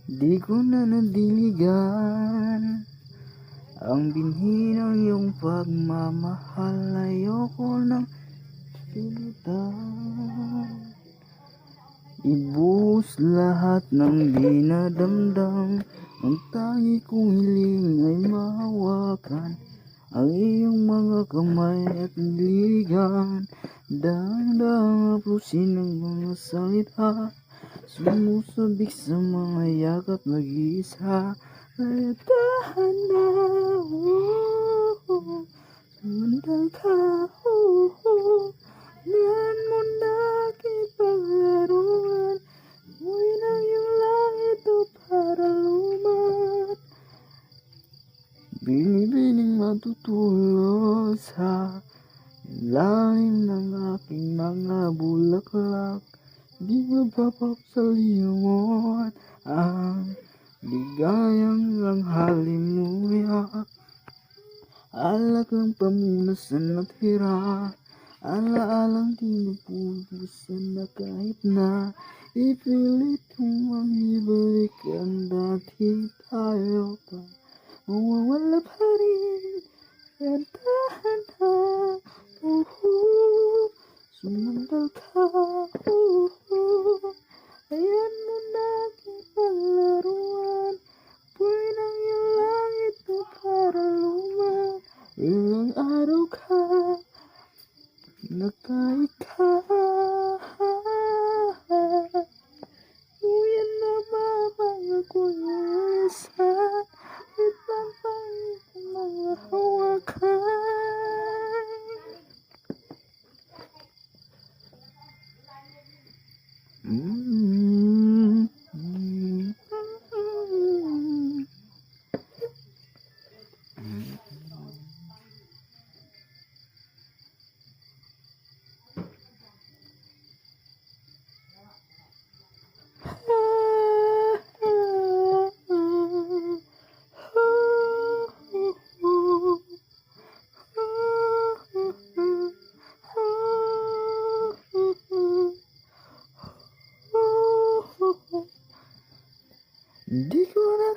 Di ko na nadiligan ang binhi ng iyong pagmamahal. Ayoko nang pilitan, ibuhos lahat ng dinadamdam. Ang tangi kong hiling ay mahawakan ang iyong mga kamay at diligan. Dahan-dahang haplusin ang mga salita, sumusabik sa mga yakap mag-iisa. Kaya dahan-dahang sumandal ka, diyan mo na kipaglaruan. Amoy ng iyong langit o para lumat, binibining matutulog sa lalim ng aking mga bulaklak. Di mapapapsalimuot ang ligayang ang halimuyak. Alak ng pamunasan at hira, alaalang tinupupusan na kahit na ipilit mong ibalik ang dati tayo pa. Mawawala pa rin ang dahan-dahang sumandal ka, ayan mo na kipaglaruan. Apoy ng iyong langit o para lumat, ilang araw ka nakaikha. Uyan na mapangako yung isa, itang pangit ang mga hawakan. Di ko na